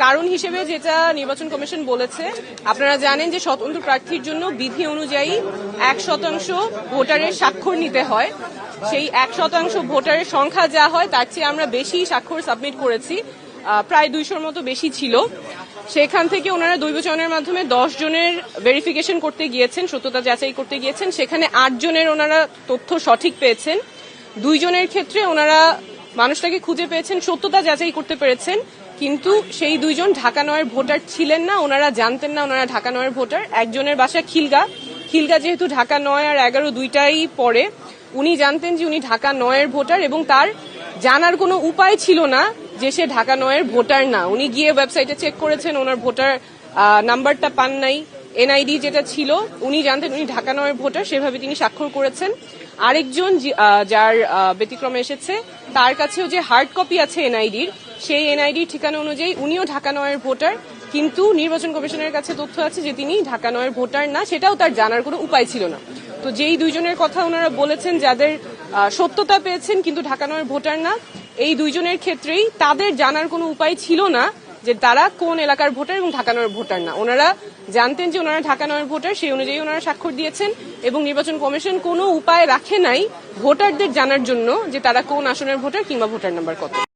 কারণ হিসেবে যেটা নির্বাচন কমিশন বলেছে, আপনারা জানেন যে স্বতন্ত্র প্রার্থীর জন্য বিধি অনুযায়ী 1% ভোটারের স্বাক্ষর নিতে হয়। সেই 1% ভোটারের সংখ্যা যা হয় তার চেয়ে আমরা বেশি স্বাক্ষর সাবমিট করেছি, প্রায় 200-র মতো বেশি ছিল। সেখান থেকে ওনারা দৈবচয়নের মাধ্যমে 10 জনের ভেরিফিকেশন করতে গিয়েছেন, সত্যতা যাচাই করতে গিয়েছেন। সেখানে 8 জনের ওনারা তথ্য সঠিক পেয়েছেন। 2 জনের ক্ষেত্রে ওনারা মানুষটাকে খুঁজে পেয়েছেন, সত্যতা যাচাই করতে পেরেছেন, কিন্তু সেই 2 জন ঢাকা 9-এর ভোটার ছিলেন না, ওনারা জানতেন না ওনারা ঢাকা 9-এর ভোটার। একজনের বাসা খিলগা যেহেতু ঢাকা 9 আর 11 দুইটাই পড়ে, উনি জানতেন যে উনি ঢাকা 9-এর ভোটার এবং তার জানার কোনো উপায় ছিল না যে সে ঢাকা 9-এর ভোটার না। উনি গিয়ে ওয়েবসাইটে চেক করেছেন, ওনার ভোটার নাম্বারটা পান নাই, এনআইডি যেটা ছিল উনি জানতেন উনি ঢাকা 9-এর ভোটার, সেভাবে তিনি স্বাক্ষর করেছেন। আরেকজন যার ব্যতিক্রমে এসেছে, তার কাছেও যে হার্ড কপি আছে এনআইডির, সেই এনআইডির ঠিকানা অনুযায়ী উনিও ঢাকা 9-এর ভোটার, কিন্তু নির্বাচন কমিশনের কাছে তথ্য আছে যে তিনি ঢাকা 9-এর ভোটার না, সেটাও তার জানার কোনো উপায় ছিল না। তো যেই 2 জনের কথা ওনারা বলেছেন যাদের সত্যতা পেয়েছেন কিন্তু ঢাকা 9-এর ভোটার না, এই 2 জনের ক্ষেত্রেই তাদের জানার কোনো উপায় ছিল না যে তারা কোন এলাকার ভোটার এবং ঢাকা 9-এর ভোটার না। ওনারা জানতেন যে ওনারা ঢাকা 9-এর ভোটার, সেই অনুযায়ী ওনারা স্বাক্ষর দিয়েছেন এবং নির্বাচন কমিশন কোনো উপায় রাখে নাই ভোটারদের জানার জন্য যে তারা কোন আসনের ভোটার কিংবা ভোটার নাম্বার কত।